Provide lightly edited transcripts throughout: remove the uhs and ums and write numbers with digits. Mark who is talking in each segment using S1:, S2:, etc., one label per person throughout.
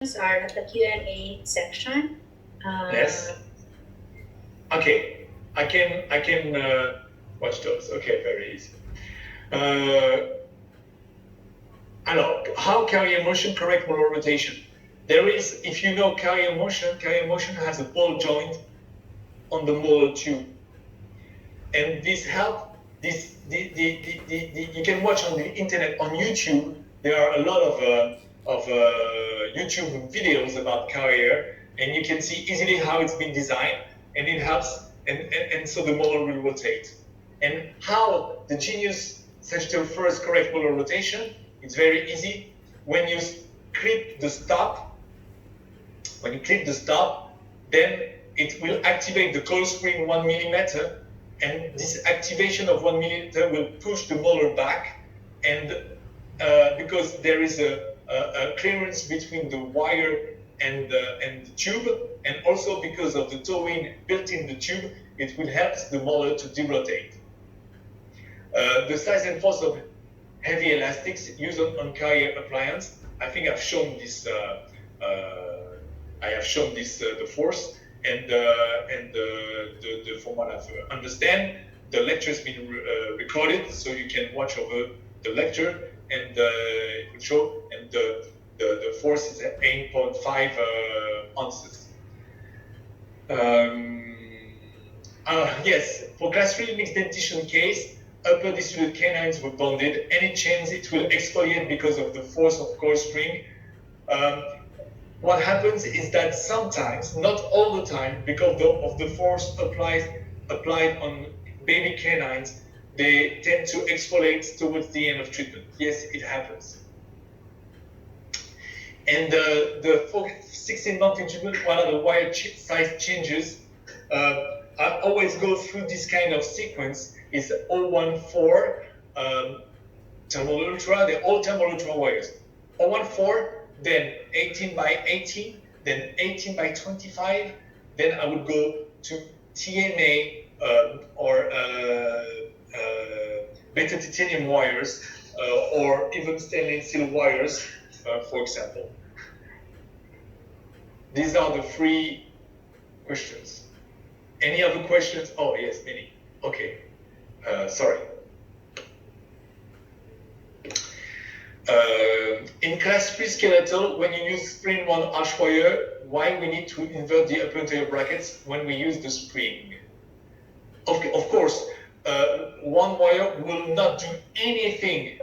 S1: are at the Q&A section.
S2: Yes. Okay. I can watch those. Okay, very easy. Alors, how carrier motion correct molar rotation? There is, if you know carrier motion has a ball joint on the molar tube, and this help. You can watch on the internet on YouTube. There are a lot of YouTube videos about carrier, and you can see easily how it's been designed, and it helps, and so the molar will rotate. And how the Genius Sagittal first correct molar rotation? It's very easy. When you clip the stop, then it will activate the coil spring 1 millimeter, and this activation of 1 millimeter will push the molar back, and because there is a clearance between the wire and the tube, and also because of the towing built in the tube, it will help the molar to derotate. The size and force of heavy elastics used on carrier appliance. I think I've shown this. The force, and from what I've understand, the lecture has been recorded, so you can watch over the lecture, and it will show. And the force is at 8.5 ounces. Yes, for class 3 mixed dentition case, upper distributed canines were bonded. Any chance it will exfoliate because of the force of coil spring? What happens is that sometimes, not all the time, because of the force applied on baby canines, they tend to exfoliate towards the end of treatment. Yes, it happens. And the 16-month treatment, one of the wire size changes, I always go through this kind of sequence, is 014 thermal ultra, they're all thermal ultra wires. 014, then 18 by 18, then 18 by 25, then I would go to TNA or beta titanium wires, or even stainless steel wires, for example. These are the 3 questions. Any other questions? Oh, yes, many. Okay, sorry. In class 3 skeletal, when you use spring 1 arch wire, why we need to invert the upper anterior brackets when we use the spring? Of course, 1 wire will not do anything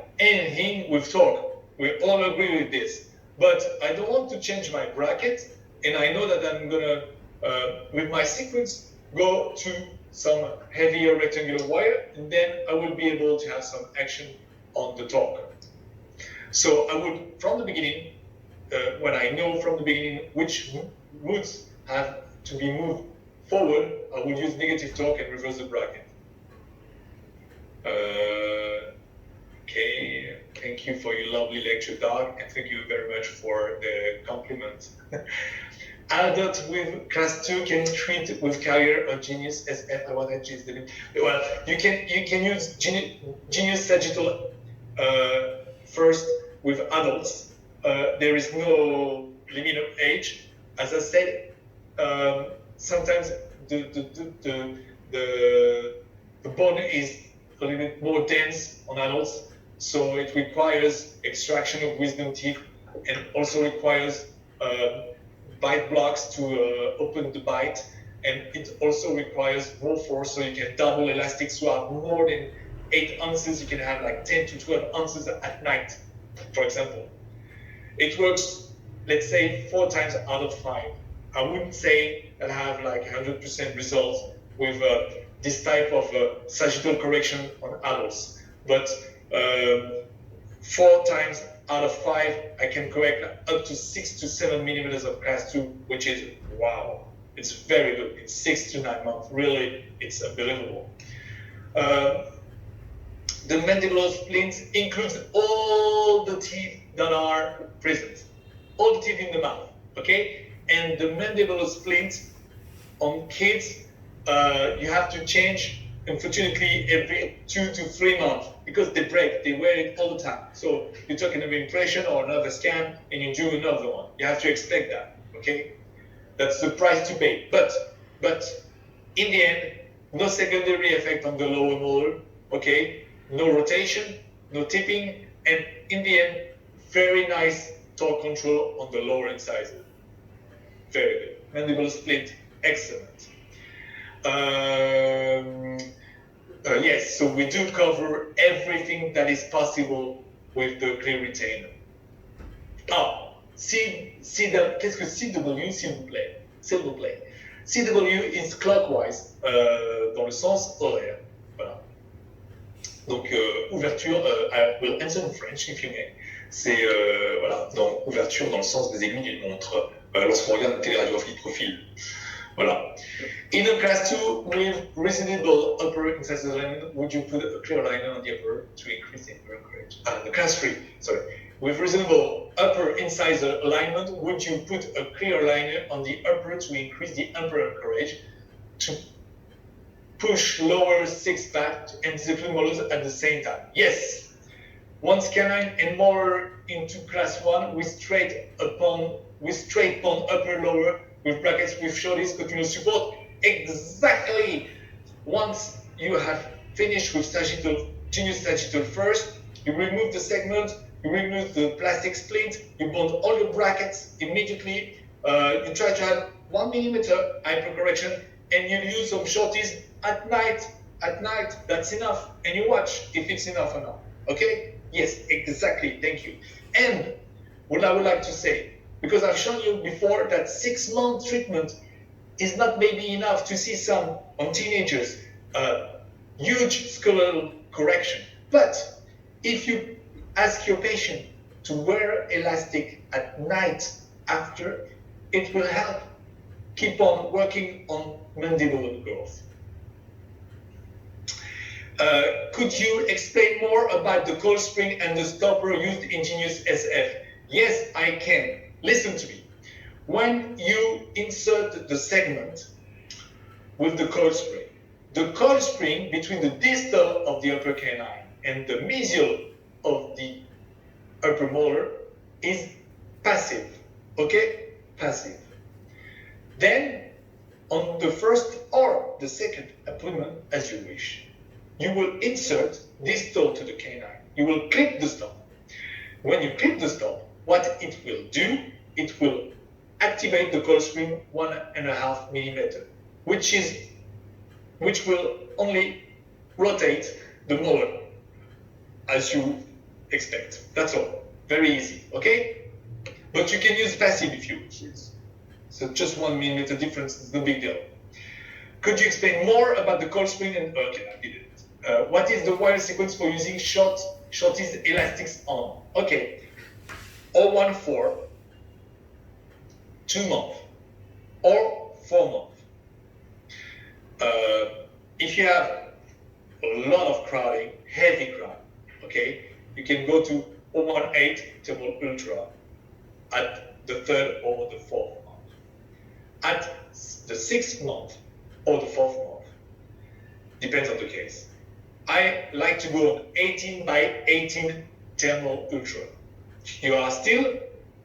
S2: with torque. We all agree with this. But I don't want to change my bracket, and I know that I'm gonna, with my sequence, go to some heavier rectangular wire, and then I will be able to have some action on the torque. So I would, from the beginning, when I know from the beginning which roots have to be moved forward, I would use negative torque and reverse the bracket. Okay, thank you for your lovely lecture, Doug, and thank you very much for the compliment. Adult with class 2 can treat with carrier or Genius SF. Well, you can use Genius Sagittal first with adults. There is no limit of age. As I said, sometimes the bone is a little bit more dense on adults, so it requires extraction of wisdom teeth, and also requires bite blocks to open the bite, and it also requires more force, so you can double elastics, so have more than 8 ounces. You can have like 10 to 12 ounces at night, for example. It works, let's say, 4 times out of 5. I wouldn't say that I have like 100% results with this type of sagittal correction on adults, but 4 times out of 5, I can correct up to 6 to 7 millimeters of class 2, which is wow. It's very good. It's 6 to 9 months. Really, it's unbelievable. The mandibular splints includes all the teeth that are present, all the teeth in the mouth, okay? And the mandibular splints on kids, you have to change unfortunately, every 2 to 3 months because they break, they wear it all the time. So you took another impression or another scan and you do another one. You have to expect that, okay? That's the price to pay. But in the end, no secondary effect on the lower molar, okay? No rotation, no tipping, and in the end, very nice torque control on the lower incisor. Very good. Mandible split, excellent. Yes, so we do cover everything that is possible with the clear retainer. Ah, qu'est-ce que CW, s'il vous plaît? S'il vous plaît. CW is clockwise, dans le sens horaire. Voilà. Donc, ouverture, I will answer in French if you may. C'est, voilà, donc ouverture dans le sens des aiguilles d'une montre, lorsqu'on regarde une téléradiographie de profil. Voilà. In a class 2 with reasonable upper incisor alignment, would you put a clear liner on the upper to increase the upper courage? The class 3, sorry. With reasonable upper incisor alignment, would you put a clear liner on the upper to increase the upper courage to push lower six back and discipline molars at the same time? Yes. Once canine and molar into class 1 with straight pon upper lower with brackets with shoulders continuous support. Exactly. Once you have finished with sagittal, genius sagittal first, you remove the segment, you remove the plastic splint, you bond all your brackets immediately. You try to have 1 millimeter hypercorrection, and you use some shorties at night. At night, that's enough, and you watch if it's enough or not. Okay? Yes, exactly. Thank you. And what I would like to say, because I've shown you before that 6-month treatment is not maybe enough to see some on teenagers, huge skeletal correction. But if you ask your patient to wear elastic at night after, it will help keep on working on mandibular growth. Could you explain more about the coil spring and the stopper used in Genius SF? Yes, I can. Listen to me. When you insert the segment with the coil spring between the distal of the upper canine and the mesial of the upper molar is passive, okay? Passive. Then, on the first or the second appointment, as you wish, you will insert distal to the canine. You will clip the stop. When you clip the stop, what it will do, it will activate the coil spring 1.5 millimeter, which will only rotate the molar as you expect. That's all. Very easy, okay? But you can use passive if you wish. So just 1 millimeter difference is no big deal. Could you explain more about the coil spring and okay, I did it. What is the wire sequence for using shorties elastics on? Okay, 014, 2 months, or 4 months. If you have a lot of crowding, heavy crowd, okay, you can go to 018 thermal ultra at the 3rd or the 4th month. At the 6th month or the 4th month, depends on the case. I like to go on 18 by 18 thermal ultra.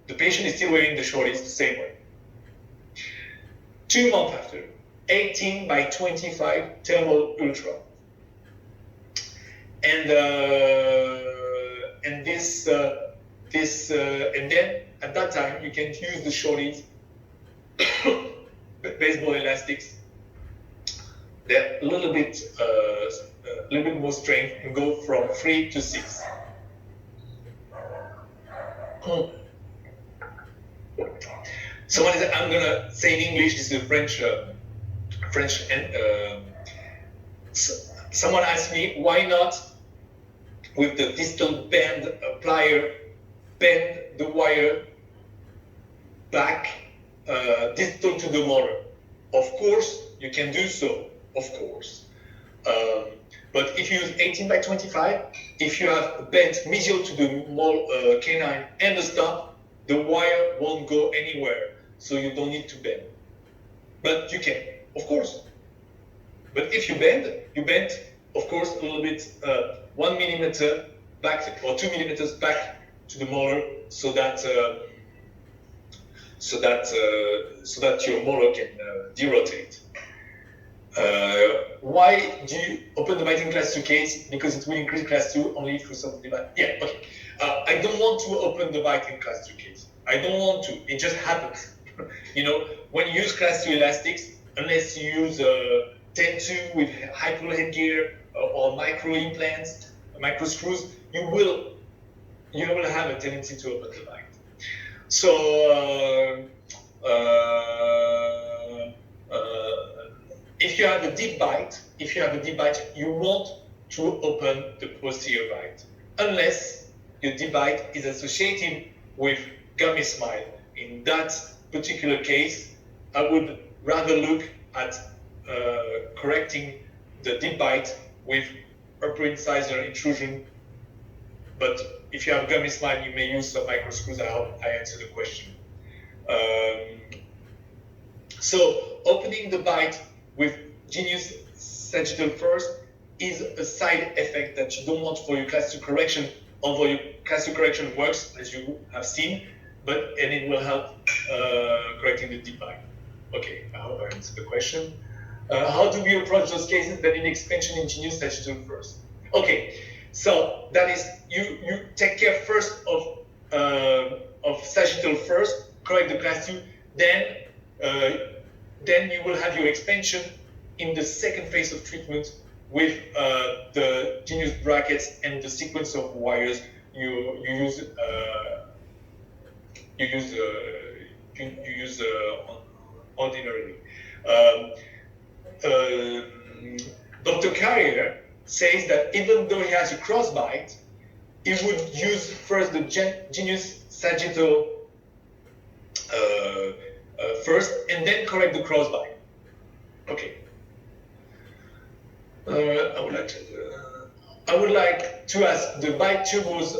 S2: The patient is still wearing the shorties the same way. 2 months after, 18 by 25 thermal ultra. And then at that time you can use the shorties, baseball elastics. They're a little bit more strength and go from 3 to 6. Someone is, I'm gonna say in English, this is French, and someone asked me why not with the distal bend plier bend the wire back distal to the molar. Of course, you can do so, of course. But if you use 18 by 25, if you have bent mesial to the canine and the stop, the wire won't go anywhere, so you don't need to bend. But you can, of course. But if you bend, of course, a little bit, 1 millimeter back or 2 millimeters back to the molar, so that your molar can derotate. Why do you open the bite in class 2 case? Because it will increase class 2 only through some divide. Yeah, okay. I don't want to open the bite in class 2 case. I don't want to. It just happens. You know, when you use class 2 elastics, unless you use 10-2 with hyper headgear or micro implants, micro screws, you will have a tendency to open the bite. So if you have a deep bite, you want to open the posterior bite, unless your deep bite is associated with gummy smile. In that particular case, I would rather look at correcting the deep bite with upper incisor intrusion. But if you have gummy smile, you may use some micro screws. I hope I answered the question. So opening the bite with genius sagittal first is a side effect that you don't want for your class 2 correction, although your class 2 correction works, as you have seen, and it will help correcting the deep bite. Okay, I hope I answered the question. How do we approach those cases that need expansion in genius sagittal first? Okay, so that is, you take care first of sagittal first, correct the class 2, then you will have your expansion in the second phase of treatment with the genius brackets and the sequence of wires you use ordinarily. Dr. Carrier says that even though he has a crossbite, he would use first the genius sagittal first, and then correct the crossbite. Okay. I would like to ask the bite turbos,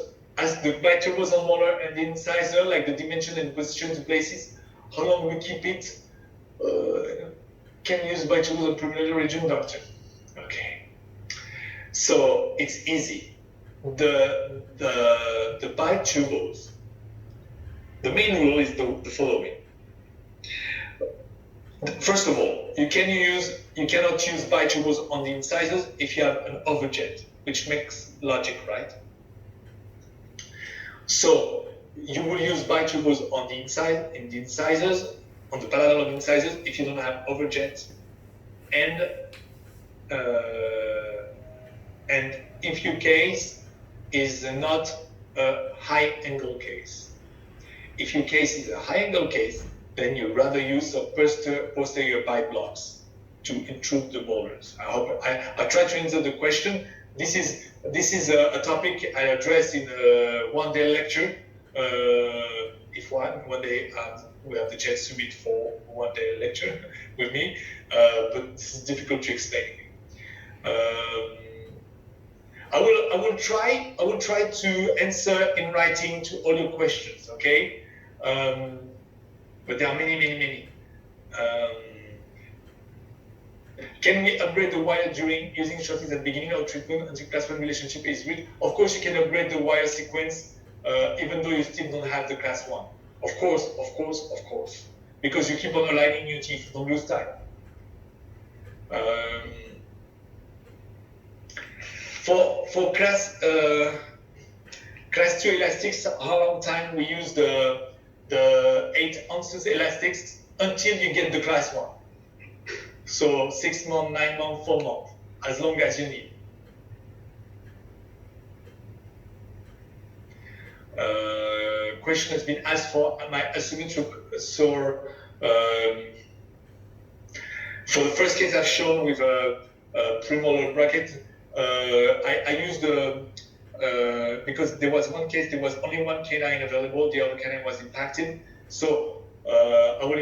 S2: on molar and the incisor, like the dimension and position to places. How long we keep it? Can use bite turbos on pulmonary region, doctor? Okay. So it's easy. The bite turbos. The main rule is the following. First of all, you cannot use bite turbos on the incisors if you have an overjet, which makes logic, right? So you will use bite turbos on the inside, in the incisors, on the palatal of incisors, if you don't have overjet, and if your case is not a high angle case. If your case is a high angle case, then you rather use a posterior bite blocks to intrude the molars. I hope I try to answer the question. This is a topic I address in a one-day lecture. If one day we have the chance to meet for one-day lecture with me, but this is difficult to explain. I will try to answer in writing to all your questions. Okay. But there are many. Can we upgrade the wire during using shorties at the beginning of treatment until class 1 relationship is reached? Of course, you can upgrade the wire sequence even though you still don't have the class 1. Of course. Because you keep on aligning your teeth, don't lose time. For class 2 elastics, how long time we use the 8 ounces elastics until you get the class 1. So 6 months, 9 months, 4 months, as long as you need. Question has been asked for my asymmetric sore. For the first case I've shown with a premolar bracket, I used because there was one case, there was only one canine available, the other canine was impacted. So I will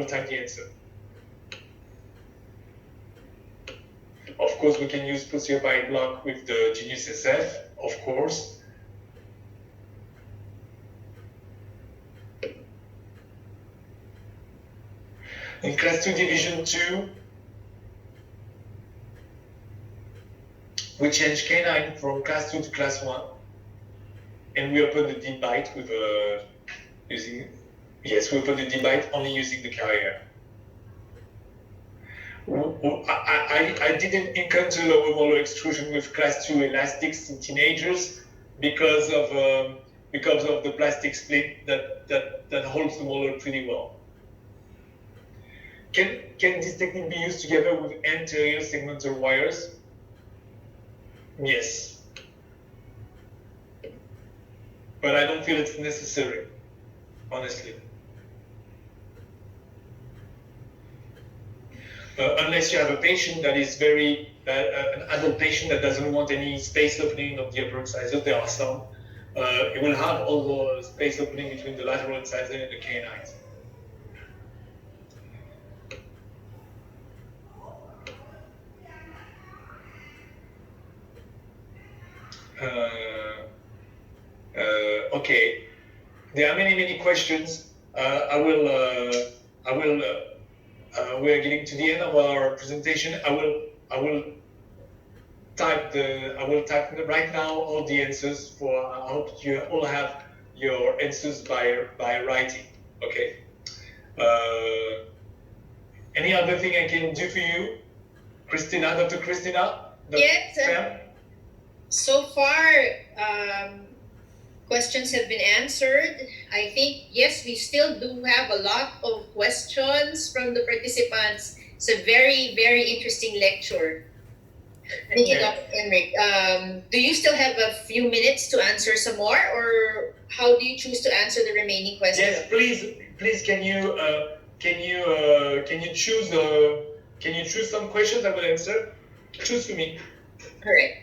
S2: type the answer. Of course, we can use posterior bite block with the Genius SF, of course. In class 2 division 2, we change K9 from class 2 to class 1, and we open the dbyte with using, yes, we open the dbyte only using the carrier. I didn't encounter lower molar extrusion with class 2 elastics in teenagers because of the plastic split that holds the molar pretty well. Can this technique be used together with anterior segmental wires? Yes. But I don't feel it's necessary, honestly. Unless you have a patient that is very, an adult patient that doesn't want any space opening of the upper incisor, there are some. It will have all the space opening between the lateral incisor and the canines. Okay, there are many questions. We are getting to the end of our presentation. I will type right now all the answers for. I hope you all have your answers by writing. Okay. Any other thing I can do for you, Christina, Dr. Christina?
S1: Yes. So far, questions have been answered. I think, yes, we still do have a lot of questions from the participants. It's a very, very interesting lecture. Thank you, Dr. Emeric. Do you still have a few minutes to answer some more, or how do you choose to answer the remaining questions?
S2: Yes, please. Can you choose some questions I will answer? Choose for me.
S1: Correct.